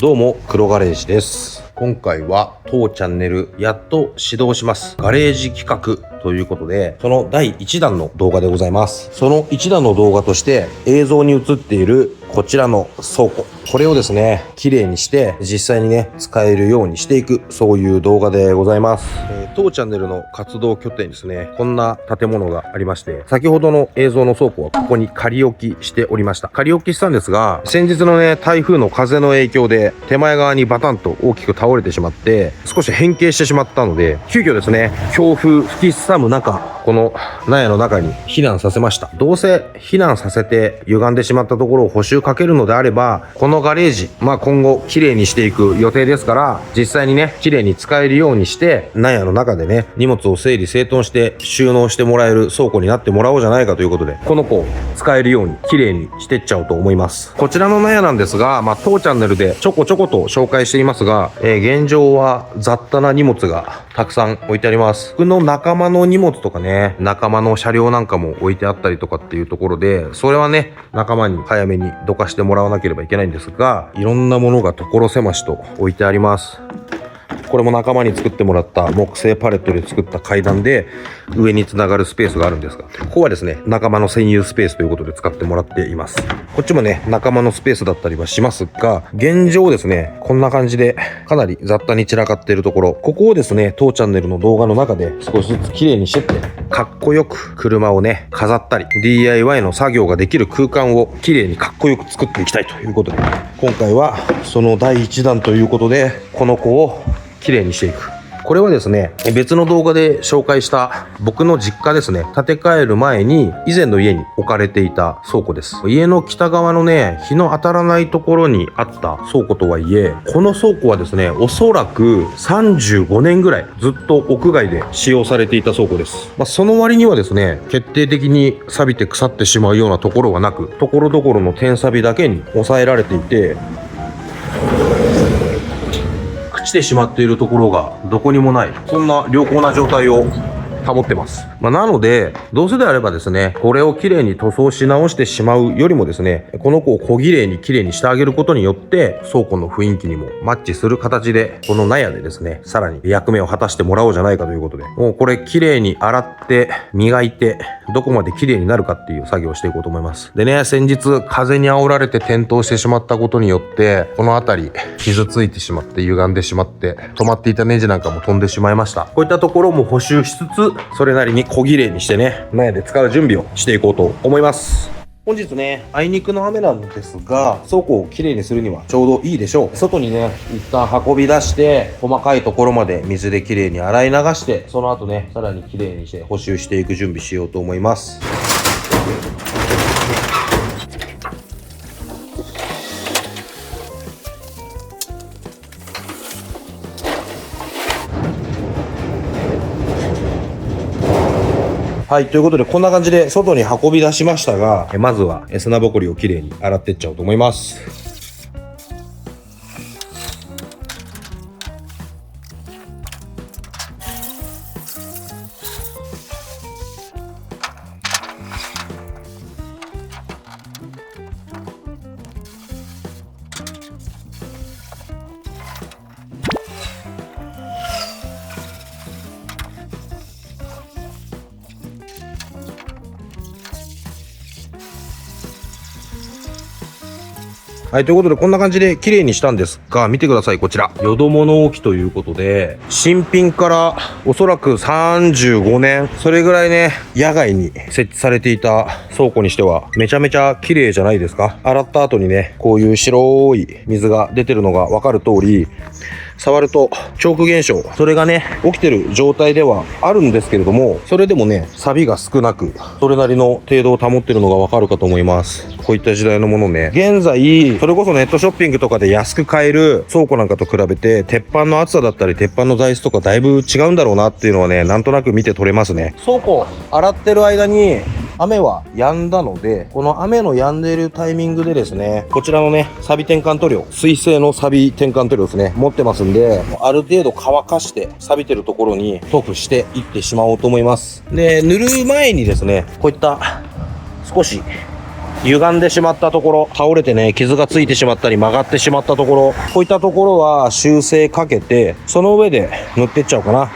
どうも、黒ガレージです。今回は当チャンネルやっと始動します。ガレージ企画ということで、その第1弾の動画でございます。その1弾の動画として映像に映っているこちらの倉庫。これをですね、綺麗にして実際にね、使えるようにしていく、そういう動画でございます。当チャンネルの活動拠点ですね、こんな建物がありまして、先ほどの映像の倉庫はここに仮置きしておりました。仮置きしたんですが、先日のね、台風の風の影響で手前側にバタンと大きく倒れてしまって、少し変形してしまったので、急遽ですね、強風吹きすさむ中、この納屋の中に避難させました。どうせ避難させて歪んでしまったところを補修かけるのであれば、このガレージ、今後綺麗にしていく予定ですから、実際にね、綺麗に使えるようにして、納屋の中でね、荷物を整理整頓して収納してもらえる倉庫になってもらおうじゃないかということで、この子を使えるように綺麗にしていっちゃおうと思います。こちらの納屋なんですが、当チャンネルでちょこちょこと紹介していますが、現状は雑多な荷物がたくさん置いてあります。僕の仲間の荷物とかね、仲間の車両なんかも置いてあったりとかっていうところで、それはね、仲間に早めにどかしてもらわなければいけないんですが、いろんなものが所狭しと置いてあります。これも仲間に作ってもらった木製パレットで作った階段で上につながるスペースがあるんですが、ここはですね、仲間の専用スペースということで使ってもらっています。こっちもね、仲間のスペースだったりはしますが、現状ですね、こんな感じでかなり雑多に散らかっているところ、ここをですね、当チャンネルの動画の中で少しずつ綺麗にしてって、かっこよく車をね、飾ったり DIY の作業ができる空間を綺麗にかっこよく作っていきたいということで、今回はその第1弾ということで、この子を綺麗にしていく。これはですね、別の動画で紹介した僕の実家ですね、建て替える前に以前の家に置かれていた倉庫です。家の北側のね、日の当たらないところにあった倉庫とはいえ、この倉庫はですね、おそらく35年ぐらいずっと屋外で使用されていた倉庫です。その割にはですね、決定的に錆びて腐ってしまうようなところはなく、ところどころの点錆だけに抑えられていて、朽ちてしまっているところがどこにもない、そんな良好な状態を保ってます。なので、どうせであればですね、これをきれいに塗装し直してしまうよりもですね、この子を小綺麗にきれいにしてあげることによって、倉庫の雰囲気にもマッチする形で、この納屋でですね、さらに役目を果たしてもらおうじゃないかということで、もうこれきれいに洗って、磨いて、どこまできれいになるかっていう作業をしていこうと思います。でね、先日風に煽られて転倒してしまったことによって、この辺り傷ついてしまって歪んでしまって、止まっていたネジなんかも飛んでしまいました。こういったところも補修しつつ、それなりに小綺麗にしてね、納屋で使う準備をしていこうと思います。本日ね、あいにくの雨なんですが、倉庫をきれいにするにはちょうどいいでしょう。外にね、一旦運び出して、細かいところまで水できれいに洗い流して、その後ね、さらにきれいにして補修していく準備しようと思います。はい、ということでこんな感じで外に運び出しましたが、まずは砂ぼこりをきれいに洗っていっちゃおうと思います。はい、ということでこんな感じで綺麗にしたんですが、見てください、こちら淀物置ということで、新品からおそらく35年それぐらいね、野外に設置されていた倉庫にしてはめちゃめちゃ綺麗じゃないですか。洗った後にね、こういう白い水が出てるのが分かる通り、触るとチョーク現象、それがね起きてる状態ではあるんですけれども、それでもね錆びが少なく、それなりの程度を保ってるのがわかるかと思います。こういった時代のものね、現在それこそネットショッピングとかで安く買える倉庫なんかと比べて、鉄板の厚さだったり鉄板の材質とかだいぶ違うんだろうなっていうのはね、なんとなく見て取れますね。倉庫洗ってる間に雨は止んだので、この雨の止んでいるタイミングでですね、こちらのねサビ転換塗料、水性のサビ転換塗料ですね、持ってますんで、ある程度乾かして錆びてるところに塗布していってしまおうと思います。で、塗る前にですね、こういった少し歪んでしまったところ、倒れてね、傷がついてしまったり曲がってしまったところ、こういったところは修正かけて、その上で塗ってっちゃおうかな。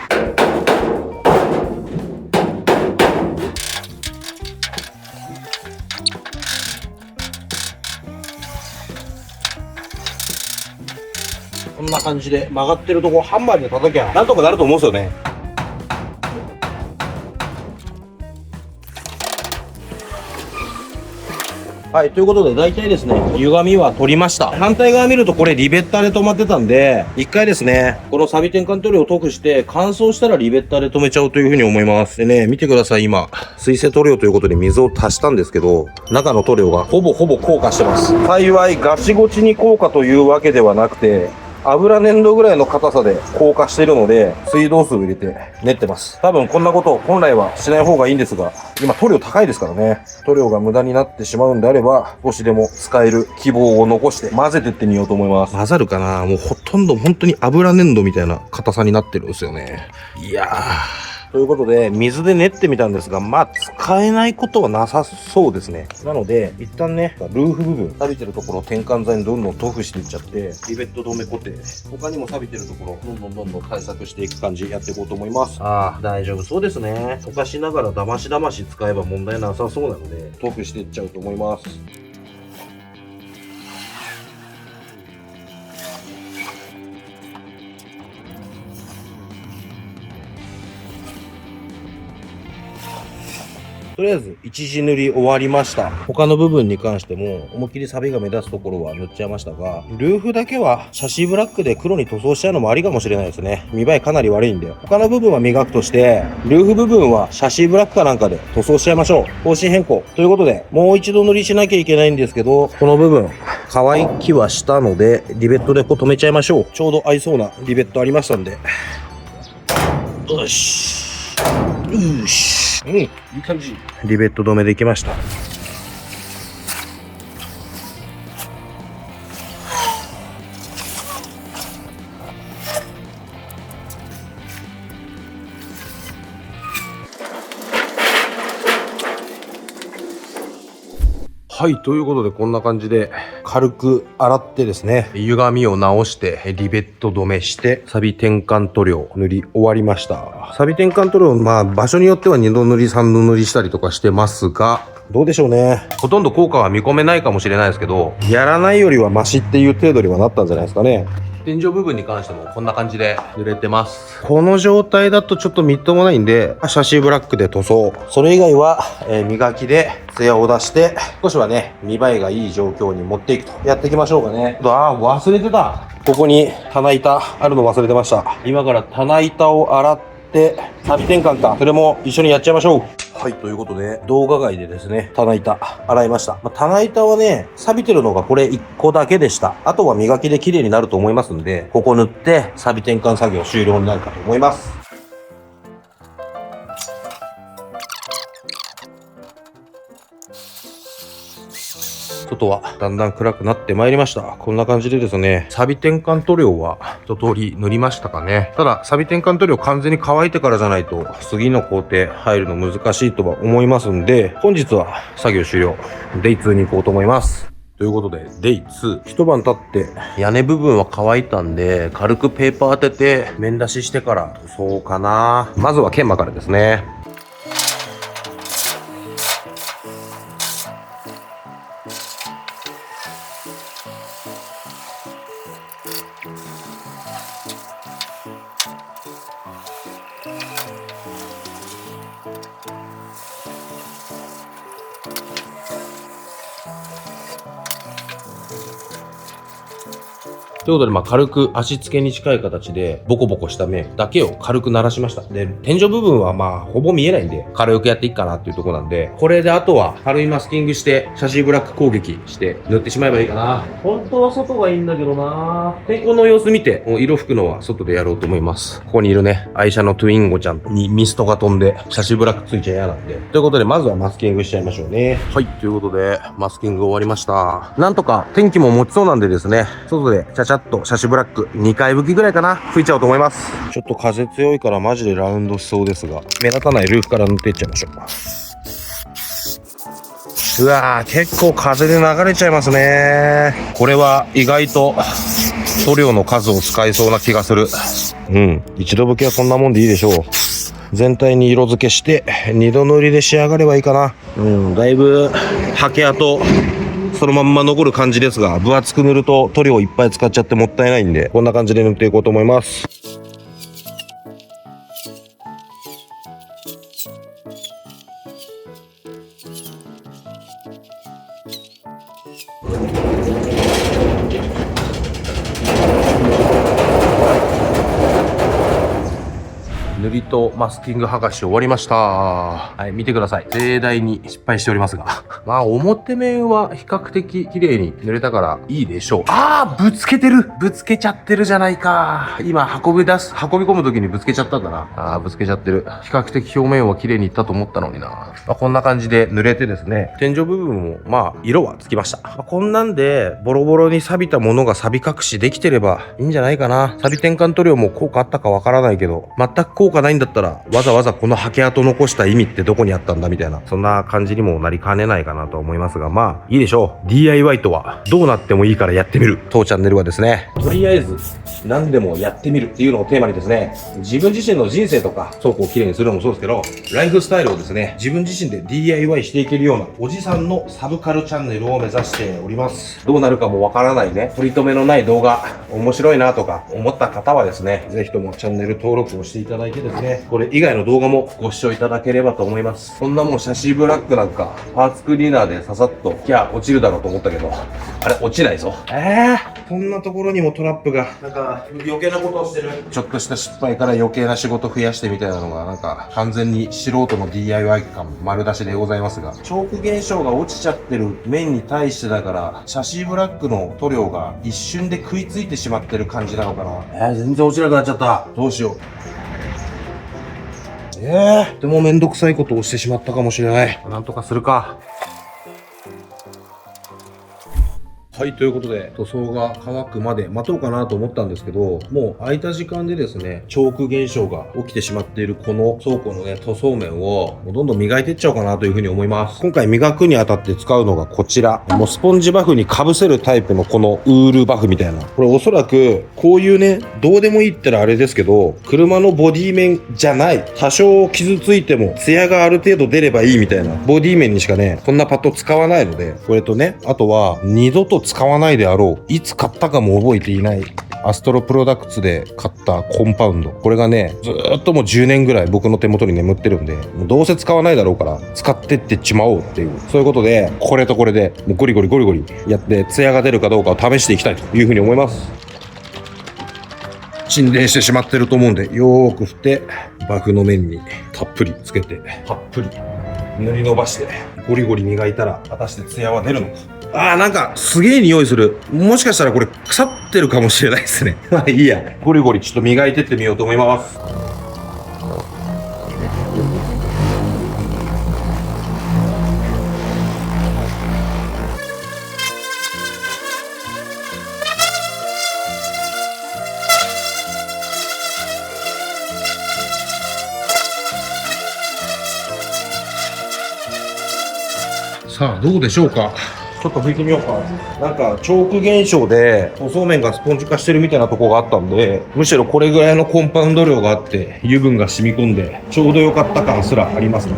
こんな感じで曲がってるとこハンマーで叩きゃなんとかなると思うんですよね。はい、ということで大体ですね、歪みは取りました。反対側見るとこれリベッターで止まってたんで、一回ですね、このサビ転換塗料を塗布して乾燥したらリベッターで止めちゃうというふうに思います。でね、見てください、今、水性塗料ということで水を足したんですけど、中の塗料がほぼ効果してます。幸いガチゴチに効果というわけではなくて、油粘土ぐらいの硬さで硬化しているので、水道水を入れて練ってます。多分こんなこと本来はしない方がいいんですが、今塗料高いですからね。塗料が無駄になってしまうんであれば、少しでも使える希望を残して混ぜてってみようと思います。混ざるかな？もうほとんど本当に油粘土みたいな硬さになってるんですよね。いやー。ということで、水で練ってみたんですが、まあ、使えないことはなさそうですね。なので、一旦ね、ルーフ部分、錆びてるところを転換剤にどんどん塗布していっちゃって、リベット止め固定、他にも錆びてるところ、どんどん対策していく感じやっていこうと思います。ああ、大丈夫そうですね。溶かしながらだまし使えば問題なさそうなので、塗布していっちゃうと思います。とりあえず一時塗り終わりました。他の部分に関しても思いっきり錆が目立つところは塗っちゃいましたが、ルーフだけはシャシーブラックで黒に塗装しちゃうのもありかもしれないですね。見栄えかなり悪いんで。他の部分は磨くとして、ルーフ部分はシャシーブラックかなんかで塗装しちゃいましょう。方針変更。ということで、もう一度塗りしなきゃいけないんですけど、この部分、乾きはしたので、リベットでこう止めちゃいましょう。ちょうど合いそうなリベットありましたんで。よし。よし。いい感じ。リベット止めできました。はい、ということでこんな感じで軽く洗ってですね、歪みを直してリベット止めしてサビ転換塗料塗り終わりました。サビ転換塗料、まあ場所によっては2度塗り3度塗りしたりとかしてますが、どうでしょうね。ほとんど効果は見込めないかもしれないですけど、やらないよりはマシっていう程度にはなったんじゃないですかね。天井部分に関してもこんな感じで塗れてます。この状態だとちょっとみっともないんで、シャシーブラックで塗装。それ以外は、磨きでツヤを出して、少しはね、見栄えがいい状況に持っていくと。やっていきましょうかね。忘れてた。ここに棚板あるの忘れてました。今から棚板を洗って、サビ転換か。それも一緒にやっちゃいましょう。はい、ということで、動画外でですね、棚板、洗いました。棚板はね、錆びてるのがこれ1個だけでした。あとは磨きで綺麗になると思いますんで、ここ塗って、錆び転換作業終了になるかと思います。外はだんだん暗くなってまいりました。こんな感じでですね、錆び転換塗料は一通り塗りましたかね。ただ、錆び転換塗料完全に乾いてからじゃないと、次の工程入るの難しいとは思いますんで、本日は作業終了。デイ2に行こうと思います。ということで、デイ2。一晩経って、屋根部分は乾いたんで、軽くペーパー当てて、面出ししてから塗装かな。まずは研磨からですね。ということで、軽く足付けに近い形で、ボコボコした面だけを軽く鳴らしました。で、天井部分はほぼ見えないんで、軽くやっていいかなっていうところなんで、これであとは、軽いマスキングして、シャシーブラック攻撃して、塗ってしまえばいいかな。本当は外がいいんだけどな。天候の様子見て、もう色吹くのは外でやろうと思います。ここにいるね、愛車のトゥインゴちゃんにミストが飛んで、シャシーブラックついちゃ嫌なんで。ということで、まずはマスキングしちゃいましょうね。はい、ということで、マスキング終わりました。なんとか天気も持ちそうなんでですね、外でちゃちゃっとシャシーブラック2回吹きぐらいかな、吹いちゃおうと思います。ちょっと風強いからマジでラウンドしそうですが、目立たないルーフから塗っていっちゃいましょう。うわー、結構風で流れちゃいますね。これは意外と塗料の数を使いそうな気がする。一度拭きはこんなもんでいいでしょう。全体に色付けして二度塗りで仕上がればいいかな。だいぶハケ跡そのまんま残る感じですが、分厚く塗ると塗料いっぱい使っちゃってもったいないんで、こんな感じで塗っていこうと思います。塗りとマスキング剥がし終わりました。はい、見てください。盛大に失敗しておりますが。まあ、表面は比較的綺麗に塗れたからいいでしょう。ぶつけてる。ぶつけちゃってるじゃないか。今、運び込む時にぶつけちゃったんだな。ぶつけちゃってる。比較的表面は綺麗にいったと思ったのにな。こんな感じで塗れてですね、天井部分も、色はつきました。こんなんで、ボロボロに錆びたものが錆び隠しできてればいいんじゃないかな。錆び転換塗料も効果あったかわからないけど、全く効果ないんだったら、わざわざこのハケ跡残した意味ってどこにあったんだみたいな、そんな感じにもなりかねないかなと思いますが、いいでしょう。DIY とは、どうなってもいいからやってみる。当チャンネルはですね、とりあえず、何でもやってみるっていうのをテーマにですね、自分自身の人生とか、倉庫をきれいにするのもそうですけど、ライフスタイルをですね、自分自身で DIY していけるような、おじさんのサブカルチャンネルを目指しております。どうなるかもわからないね、取り留めのない動画、面白いなとか思った方はですね、ぜひともチャンネル登録をしていただいてですね、これ以外の動画もご視聴いただければと思います。こんなもんシャシーブラックなんか、パーツクリーナーでささっと、落ちるだろうと思ったけど、あれ落ちないぞ。こんなところにもトラップが、なんか余計なことをしてる。ちょっとした失敗から余計な仕事増やしてみたいなのが、なんか完全に素人の DIY 感丸出しでございますが、チョーク現象が落ちちゃってる面に対してだから、シャシーブラックの塗料が一瞬で食いついてしまってる感じなのかな。全然落ちなくなっちゃった。どうしよう。でもめんどくさいことをしてしまったかもしれない。なんとかするか。はい、ということで、塗装が乾くまで待とうかなと思ったんですけど、もう空いた時間でですね、チョーク現象が起きてしまっているこの倉庫のね、塗装面をもうどんどん磨いていっちゃおうかなというふうに思います。今回磨くにあたって使うのがこちら。もうスポンジバフに被せるタイプのこのウールバフみたいな。これおそらく、こういうね、どうでもいいってのはあれですけど、車のボディ面じゃない。多少傷ついても、ツヤがある程度出ればいいみたいな。ボディ面にしかね、こんなパッド使わないので、これとね、あとは、二度と使わないであろう、いつ買ったかも覚えていないアストロプロダクツで買ったコンパウンド、これがねずーっともう10年ぐらい僕の手元に眠ってるんで、もうどうせ使わないだろうから使ってってっちまおうっていう、そういうことでこれとこれでもうゴリゴリゴリゴリやってツヤが出るかどうかを試していきたいというふうに思います。沈殿してしまってると思うんで、よーく振ってバフの面にたっぷりつけてたっぷり塗り伸ばしてゴリゴリ磨いたら果たしてツヤは出るのか。なんかすげえ匂いする。もしかしたらこれ腐ってるかもしれないですね。まあいいや、ゴリゴリちょっと磨いてってみようと思います。さあどうでしょうか。ちょっと拭いてみようか。なんかチョーク現象で塗装面がスポンジ化してるみたいなとこがあったんで、むしろこれぐらいのコンパウンド量があって油分が染み込んでちょうど良かった感すらありますね。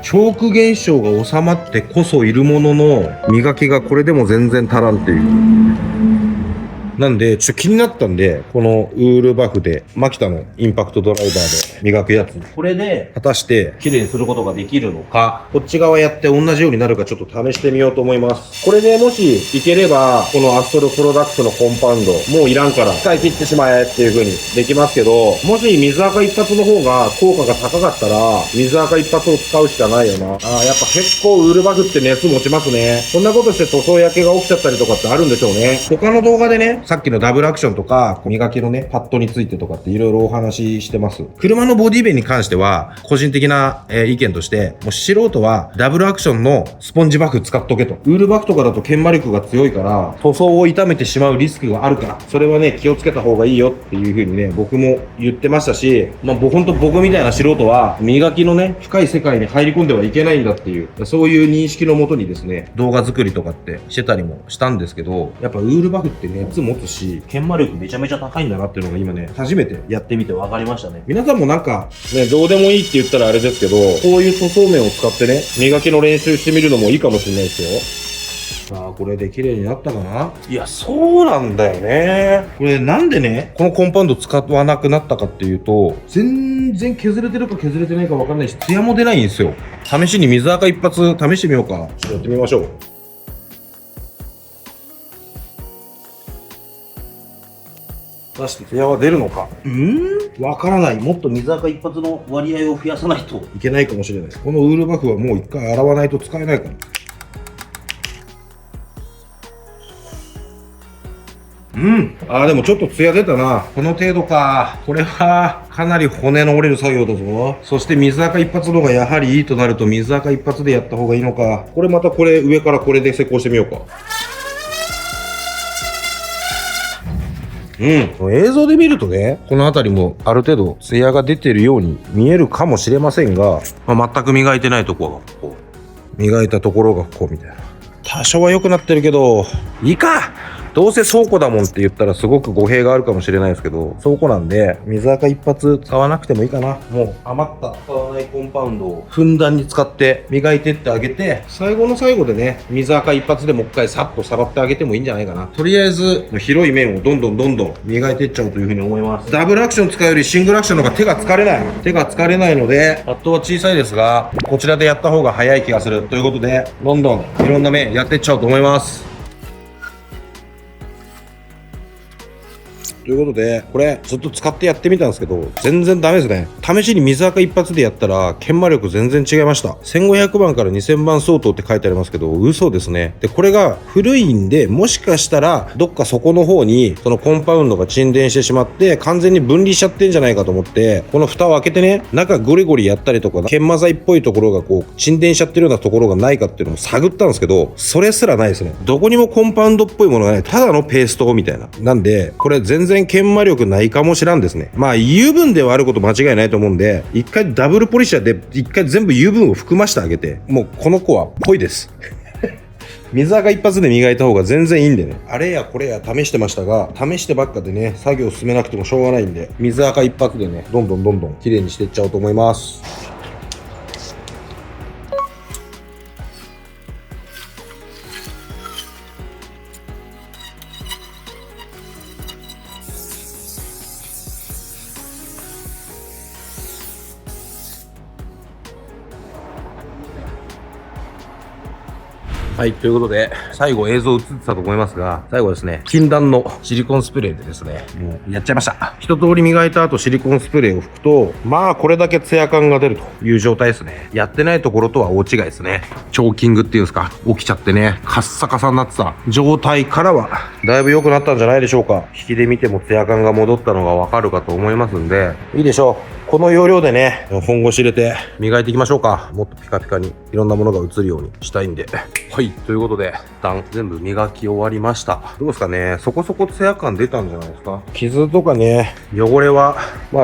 チョーク現象が収まってこそいるものの、磨きがこれでも全然足らんっていう。なんで、ちょっと気になったんで、このウールバフで、マキタのインパクトドライバーで磨くやつ。これで、果たして綺麗にすることができるのか、こっち側やって同じようになるかちょっと試してみようと思います。これでもしいければ、このアストロプロダクツのコンパウンド、もういらんから使い切ってしまえっていう風にできますけど、もし水垢一発の方が効果が高かったら、水垢一発を使うしかないよな。やっぱ結構ウールバフって熱持ちますね。こんなことして塗装焼けが起きちゃったりとかってあるんでしょうね。他の動画でね、さっきのダブルアクションとか、磨きのね、パッドについてとかっていろいろお話ししてます。車のボディ面に関しては、個人的な、意見として、もう素人はダブルアクションのスポンジバフ使っとけと。ウールバフとかだと研磨力が強いから、塗装を傷めてしまうリスクがあるから、それはね、気をつけた方がいいよっていう風にね、僕も言ってましたし、ほんと僕みたいな素人は、磨きのね、深い世界に入り込んではいけないんだっていう、そういう認識のもとにですね、動画作りとかってしてたりもしたんですけど、やっぱウールバフって熱持つし、研磨力めちゃめちゃ高いんだなっていうのが今ね、初めてやってみて分かりましたね。皆さんもなんか、ね、どうでもいいって言ったらあれですけど、こういう塗装面を使ってね、磨きの練習してみるのもいいかもしれないですよ。さあ、これで綺麗になったかな？いや、そうなんだよね。これなんでね、このコンパウンド使わなくなったかっていうと、全然削れてるか削れてないか分かんないし、ツヤも出ないんですよ。試しに水垢一発試してみようか。ちょっとやってみましょう。果たしてツヤは出るのか。わからない。もっと水垢一発の割合を増やさないといけないかもしれない。このウールバフはもう一回洗わないと使えないから。でもちょっとツヤ出たな。この程度か。これは、かなり骨の折れる作業だぞ。そして水垢一発の方がやはりいいとなると、水垢一発でやった方がいいのか。これまた上からこれで施工してみようか。映像で見るとね、この辺りもある程度ツヤが出てるように見えるかもしれませんが、全く磨いてないところがこう、磨いたところがこうみたいな。多少は良くなってるけど、いいか！どうせ倉庫だもんって言ったらすごく語弊があるかもしれないですけど、倉庫なんで水垢一発使わなくてもいいかな。もう余った使わないコンパウンドをふんだんに使って磨いてってあげて、最後の最後でね、水垢一発でもう一回さっとさらってあげてもいいんじゃないかな。とりあえず広い面をどんどん磨いていっちゃうというふうに思います。ダブルアクション使うよりシングルアクションの方が手が疲れない。手が疲れないので、パッドは小さいですが、こちらでやった方が早い気がする。ということで、どんどんいろんな面やっていっちゃおうと思います。ということで、これずっと使ってやってみたんですけど、全然ダメですね。試しに水垢一発でやったら、研磨力全然違いました。1500番から2000番相当って書いてありますけど、嘘ですね。で、これが古いんで、もしかしたら、どっか底の方に、そのコンパウンドが沈殿してしまって、完全に分離しちゃってんじゃないかと思って、この蓋を開けてね、中ゴリゴリやったりとか、研磨剤っぽいところがこう、沈殿しちゃってるようなところがないかっていうのも探ったんですけど、それすらないですね。どこにもコンパウンドっぽいものがない。ただのペーストみたいな。なんで、これ全然研磨力ないかもしらんですね。油分ではあること間違いないと思うんで、一回ダブルポリッシャーで一回全部油分を含ましてあげて、もうこの子はぽいです。水垢一発で磨いた方が全然いいんでね。あれやこれや試してましたが、試してばっかでね、作業進めなくてもしょうがないんで、水垢一発でね、どんどん綺麗にしていっちゃおうと思います。はい、ということで、最後映像映ってたと思いますが、最後ですね、禁断のシリコンスプレーでですね、もうやっちゃいました。一通り磨いた後シリコンスプレーを拭くと、これだけツヤ感が出るという状態ですね。やってないところとは大違いですね。チョーキングっていうんですか、起きちゃってね、カッサカサになってた状態からは、だいぶ良くなったんじゃないでしょうか。引きで見てもツヤ感が戻ったのがわかるかと思いますんで、いいでしょう。この要領でね、本腰入れて磨いていきましょうか。もっとピカピカにいろんなものが映るようにしたいんで。はい、ということで、一旦全部磨き終わりました。どうですかね、そこそこツヤ感出たんじゃないですか。傷とかね、汚れは、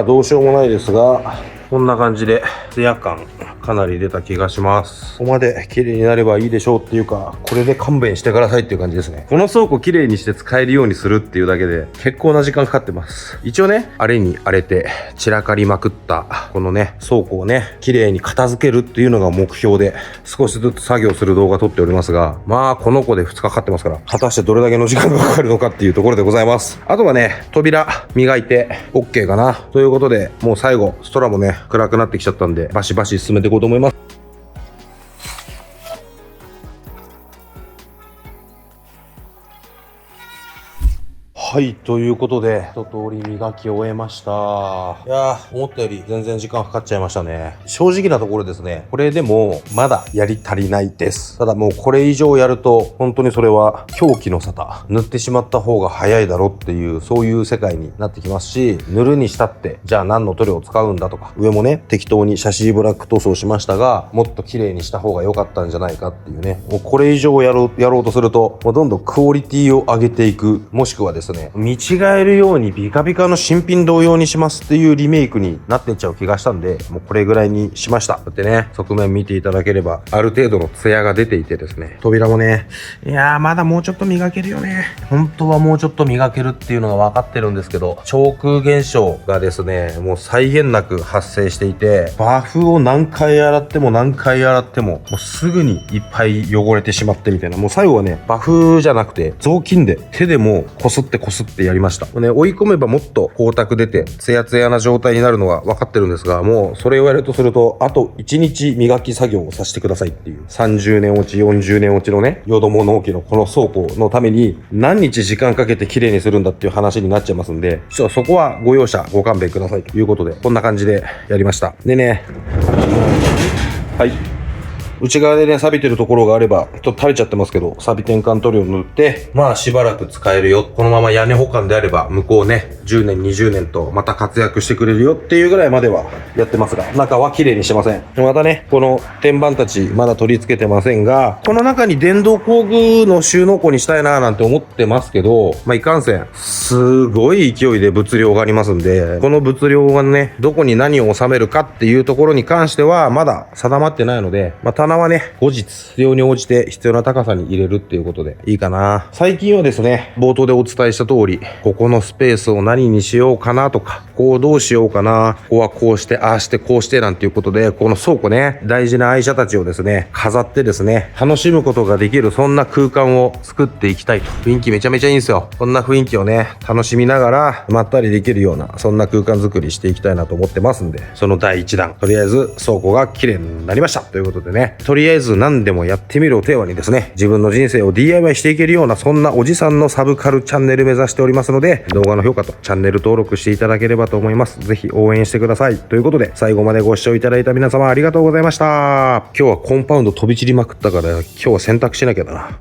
どうしようもないですが、こんな感じでツヤ感かなり出た気がします。ここまで綺麗になればいいでしょうっていうか、これで勘弁してくださいっていう感じですね。この倉庫綺麗にして使えるようにするっていうだけで結構な時間かかってます。一応ね、荒れに荒れて散らかりまくったこのね、倉庫をね、綺麗に片付けるっていうのが目標で少しずつ作業する動画撮っておりますが、この子で2日かかってますから、果たしてどれだけの時間がかかるのかっていうところでございます。あとはね、扉磨いて OK かなということで、もう最後、空もね、暗くなってきちゃったんで、バシバシ進めていこうと思います。はい、ということで、一通り磨き終えました。いやー、思ったより全然時間かかっちゃいましたね。正直なところですね、これでもまだやり足りないです。ただもうこれ以上やると、本当にそれは狂気の沙汰。塗ってしまった方が早いだろっていう、そういう世界になってきますし、塗るにしたって、じゃあ何の塗料を使うんだとか、上もね、適当にシャシーブラック塗装しましたが、もっと綺麗にした方が良かったんじゃないかっていうね、もうこれ以上やろうとすると、もうどんどんクオリティを上げていく、もしくはですね、見違えるようにビカビカの新品同様にしますっていうリメイクになっていっちゃう気がしたんで、もうこれぐらいにしました。だってね、側面見ていただければ、ある程度のツヤが出ていてですね、扉もね、いやーまだもうちょっと磨けるよね。本当はもうちょっと磨けるっていうのが分かってるんですけど、チョーク現象がですね、もう際限なく発生していて、バフを何回洗っても何回洗っても、もうすぐにいっぱい汚れてしまってみたいな、もう最後はね、バフじゃなくて雑巾で手でもこすってやりました。もうね、追い込めばもっと光沢出てツヤツヤな状態になるのは分かってるんですが、もうそれをやるとするとあと1日磨き作業をさせてくださいっていう、30年落ち40年落ちのね、淀物置のこの倉庫のために何日時間かけて綺麗にするんだっていう話になっちゃいますんで、そこはご容赦ご勘弁くださいということで、こんな感じでやりました。でね、はい、内側でね、錆びてるところがあれば、ちょっと垂れちゃってますけど、錆び転換塗料を塗って、まあしばらく使えるよ。このまま屋根保管であれば、向こうね、10年、20年とまた活躍してくれるよっていうぐらいまではやってますが、中は綺麗にしてません。またね、この天板たちまだ取り付けてませんが、この中に電動工具の収納庫にしたいなーなんて思ってますけど、まあいかんせん、すごい勢いで物量がありますんで、この物量がね、どこに何を収めるかっていうところに関しては、まだ定まってないので、まあ棚はね、後日、必要に応じて必要な高さに入れるっていうことでいいかな。最近はですね、冒頭でお伝えした通り、ここのスペースを何にしようかなとか、ここをどうしようかな、ここはこうして、ああして、こうしてなんていうことで、この倉庫ね、大事な愛車たちをですね、飾ってですね、楽しむことができる、そんな空間を作っていきたいと。雰囲気めちゃめちゃいいんですよ。こんな雰囲気をね、楽しみながら、まったりできるような、そんな空間作りしていきたいなと思ってますんで、その第一弾、とりあえず倉庫が綺麗になりましたということでね、とりあえず何でもやってみるをテーマにですね、自分の人生を DIY していけるような、そんなおじさんのサブカルチャンネル目指しておりますので、動画の評価とチャンネル登録していただければと思います。ぜひ応援してください。ということで、最後までご視聴いただいた皆様ありがとうございました。今日はコンパウンド飛び散りまくったから、今日は洗濯しなきゃだな。